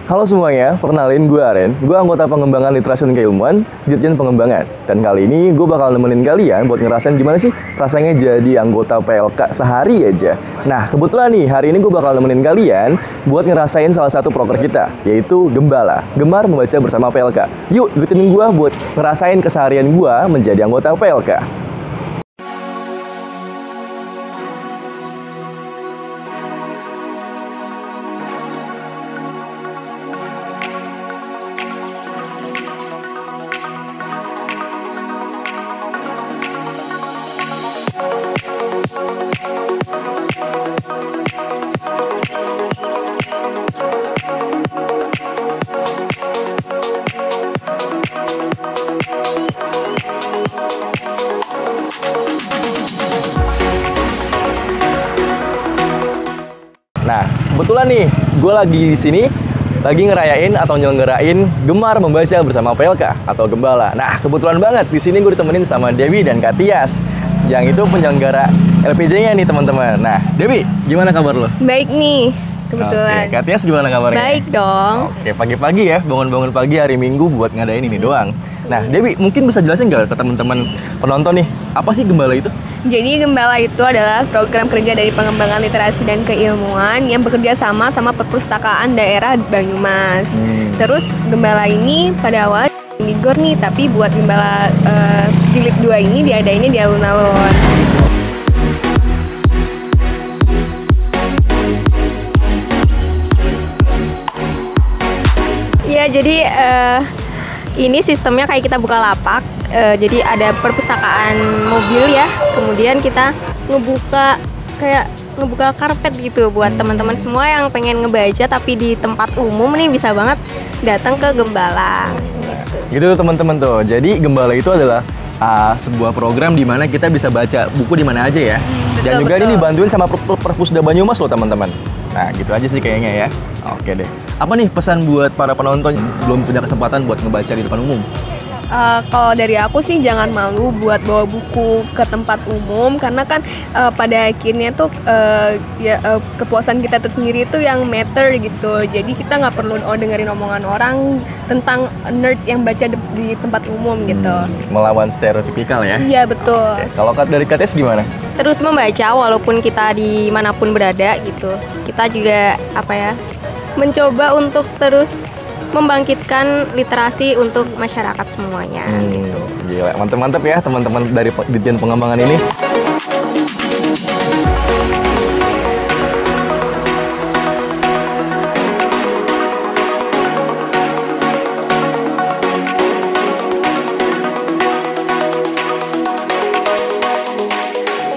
Halo semuanya, perkenalin gue Aren. Gue anggota pengembangan literasi dan keilmuan, Dirjen Pengembangan. Dan kali ini gue bakal nemenin kalian buat ngerasain gimana sih rasanya jadi anggota PLK sehari aja. Nah, kebetulan nih, hari ini gue bakal nemenin kalian buat ngerasain salah satu proker kita, yaitu Gembala, Gemar Membaca Bersama PLK. Yuk, ikutin gue buat ngerasain keseharian gue menjadi anggota PLK. Nah, kebetulan nih, gue lagi di sini lagi ngerayain atau nyelenggarain Gemar Membaca Bersama PLK atau Gembala. Nah, kebetulan banget di sini gue ditemenin sama Dewi dan Kak Tias, yang itu penyelenggara LPJ-nya nih teman-teman. Nah, Dewi, gimana kabar lo? Baik nih, kebetulan. Oke, Kak Tias gimana kabarnya? Baik dong. Oke, pagi-pagi ya, bangun-bangun pagi hari Minggu buat ngadain ini doang. Nah, Dewi, mungkin bisa jelasin nggak ke teman-teman penonton nih, apa sih Gembala itu? Jadi Gembala itu adalah program kerja dari pengembangan literasi dan keilmuan yang bekerja sama Perpustakaan Daerah Banyumas. Terus Gembala ini pada awal di GOR nih, tapi buat Gembala jilid 2 ini diadainnya di alun-alun. Ya, jadi ini sistemnya kayak kita buka lapak. Jadi ada perpustakaan mobil ya, kemudian kita ngebuka karpet gitu buat teman-teman semua yang pengen ngebaca tapi di tempat umum nih, bisa banget datang ke Gembala. Gitu tuh teman-teman tuh. Jadi Gembala itu adalah sebuah program di mana kita bisa baca buku di mana aja ya. Dan juga ini dibantuin sama Perpusda Banyumas loh teman-teman. Nah, gitu aja sih kayaknya ya. Oke deh. Apa nih pesan buat para penonton yang belum punya kesempatan buat ngebaca di depan umum? Kalau dari aku sih jangan malu buat bawa buku ke tempat umum, karena kan pada akhirnya tuh kepuasan kita tersendiri itu yang matter gitu. Jadi kita nggak perlu dengerin omongan orang tentang nerd yang baca di tempat umum gitu. Melawan stereotipikal ya? Iya, betul. Oke. Kalau dari KTS gimana? Terus membaca walaupun kita dimanapun berada gitu. Kita juga mencoba untuk terus membangkitkan literasi untuk masyarakat semuanya. Gitu. Gila, mantep-mantep ya teman-teman dari Dirjen Pengembangan ini.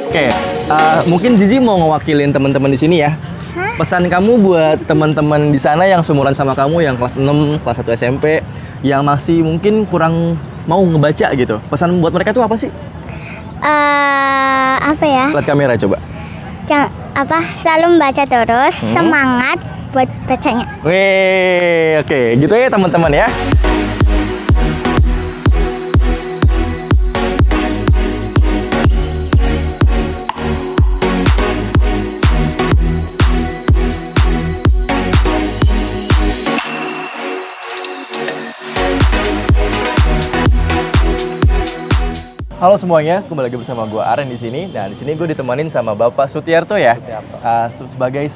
Oke, mungkin Zizi mau ngewakilin teman-teman di sini ya. Pesan kamu buat teman-teman di sana yang seumuran sama kamu, yang kelas 6, kelas 1 SMP, yang masih mungkin kurang mau ngebaca gitu. Pesan buat mereka tuh apa sih? Lihat kamera coba. Selalu membaca terus, semangat buat bacanya. Wih, oke, gitu ya teman-teman ya. Halo semuanya, kembali lagi bersama gue Aren di sini. Dan di sini gue ditemanin sama Bapak Sutiarto ya, sebagai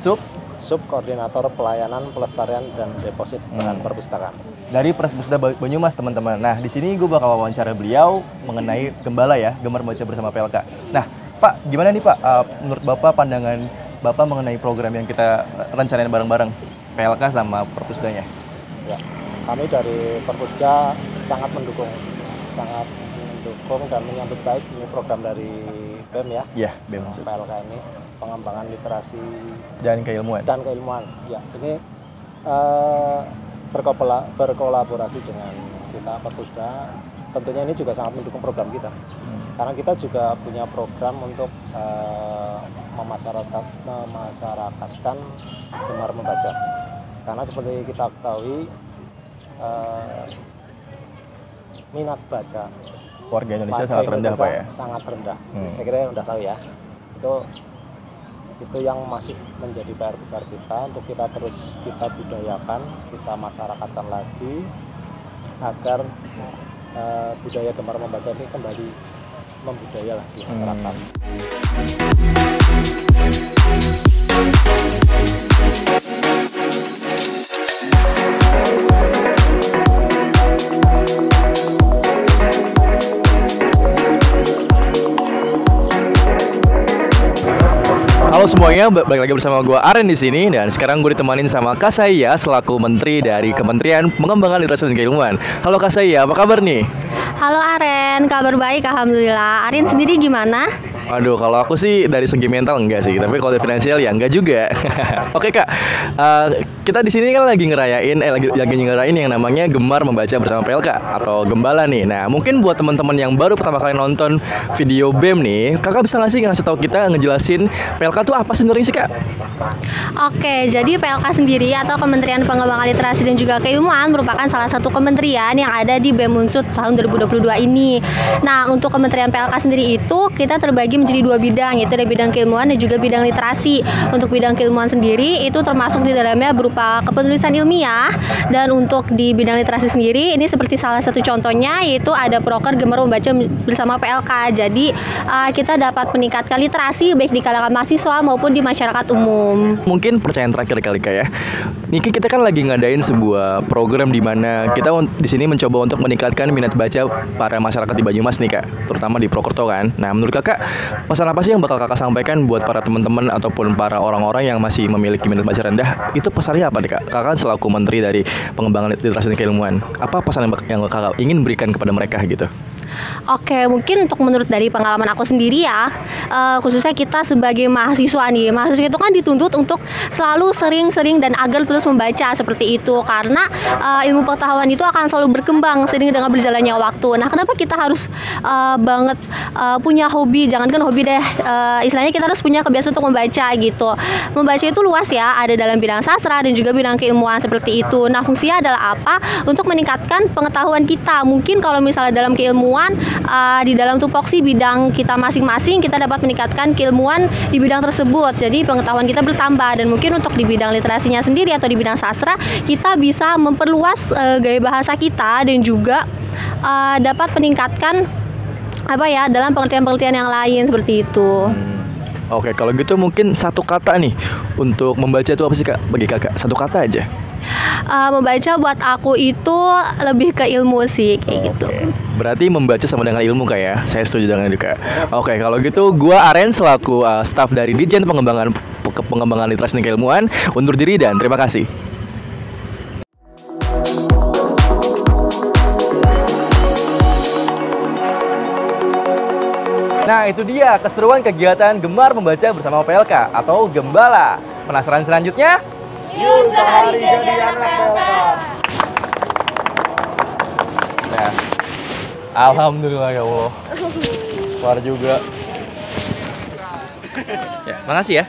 Subkoordinator Pelayanan Pelestarian dan Deposit dengan Perpustakaan dari Perpusda Banyumas teman-teman. Nah, di sini gue bakal wawancara beliau mengenai Gembala ya, Gemar Membaca Bersama PLK. Nah, Pak, gimana nih Pak, menurut Bapak pandangan Bapak mengenai program yang kita rencanain bareng-bareng, PLK sama Perpusdanya? Ya, kami dari Perpusda sangat mendukung dan menyambut baik ini program dari BEM ya. Iya, BEM. PLK ini pengembangan literasi dan keilmuan. Ya, ini berkolaborasi dengan kita Perpusda. Tentunya ini juga sangat mendukung program kita. Karena kita juga punya program untuk memasyarakatkan Gemar Membaca. Karena seperti kita ketahui minat baca warga Indonesia sangat rendah Pak ya? Sangat rendah. Saya kira yang udah tahu ya. Itu Itu yang masih menjadi PR besar kita untuk kita terus kita budayakan, kita masyarakatkan lagi agar budaya gemar membaca ini kembali membudaya lah di masyarakat. Halo semuanya, balik lagi bersama gue Aren di sini dan sekarang gue ditemanin sama Kak Saya selaku Menteri dari Kementerian Pengembangan Literasi dan Keilmuan. Halo Kak Saya, apa kabar nih? Halo Aren, kabar baik alhamdulillah. Arin sendiri gimana? Aduh, kalau aku sih dari segi mental enggak sih, tapi kalau dari finansial ya enggak juga. Oke Kak, kita di sini kan lagi ngerayain yang namanya Gemar Membaca Bersama PLK atau Gembala nih. Nah, mungkin buat teman-teman yang baru pertama kali nonton video BEM nih, Kakak bisa ngasih tahu kita ngejelasin PLK itu apa sebenarnya sih Kak? Oke, jadi PLK sendiri atau Kementerian Pengembangan Literasi dan juga Keilmuan merupakan salah satu kementerian yang ada di BEM Unsud tahun 2022 ini. Nah, untuk Kementerian PLK sendiri itu kita terbagi menjadi dua bidang, yaitu ada bidang keilmuan dan juga bidang literasi. Untuk bidang keilmuan sendiri itu termasuk di dalamnya berupa kepenulisan ilmiah, dan untuk di bidang literasi sendiri ini seperti salah satu contohnya yaitu ada proker Gemar Membaca Bersama PLK. Jadi kita dapat meningkatkan literasi baik di kalangan mahasiswa maupun di masyarakat umum. Mungkin pertanyaan terakhir kali Kak ya. Niki kita kan lagi ngadain sebuah program di mana kita di sini mencoba untuk meningkatkan minat baca para masyarakat di Banyumas nih Kak, terutama di Prokerto kan. Nah, menurut Kakak pesan apa sih yang bakal Kakak sampaikan buat para teman-teman ataupun para orang-orang yang masih memiliki minat baca rendah? Itu pesannya apa nih Kak? Kakak selaku Menteri dari Pengembangan Literasi dan Keilmuan, apa pesan yang Kakak ingin berikan kepada mereka gitu? Oke, mungkin untuk menurut dari pengalaman aku sendiri ya, khususnya kita sebagai mahasiswa nih, mahasiswa itu kan dituntut untuk selalu sering-sering dan agar terus membaca seperti itu, karena ilmu pengetahuan itu akan selalu berkembang seiring dengan berjalannya waktu. Nah, kenapa kita harus banget punya hobi? Jangankan hobi deh, istilahnya kita harus punya kebiasaan untuk membaca gitu. Membaca itu luas ya, ada dalam bidang sastra dan juga bidang keilmuan seperti itu. Nah, fungsinya adalah apa? Untuk meningkatkan pengetahuan kita. Mungkin kalau misalnya dalam keilmuan, di dalam tupoksi bidang kita masing-masing kita dapat meningkatkan keilmuan di bidang tersebut, jadi pengetahuan kita bertambah. Dan mungkin untuk di bidang literasinya sendiri atau di bidang sastra, kita bisa memperluas gaya bahasa kita dan juga dapat meningkatkan apa ya dalam pengertian-pengertian yang lain seperti itu. Oke, kalau gitu mungkin satu kata nih untuk membaca itu apa sih Kak? Bagi Kakak satu kata aja. Membaca buat aku itu lebih ke ilmu sih kayak gitu. Berarti membaca sama dengan ilmu Kak ya. Saya setuju dengan itu Kak. Oke, kalau gitu gua Aren selaku staf dari Ditjen Pengembangan Literasi dan Keilmuan undur diri dan terima kasih. Nah, itu dia keseruan kegiatan Gemar Membaca Bersama PLK atau Gembala. Penasaran selanjutnya? Yuk sehari jadi anak PLK. Ya. Alhamdulillah ya Allah. Keluar juga. Ya, makasih ya.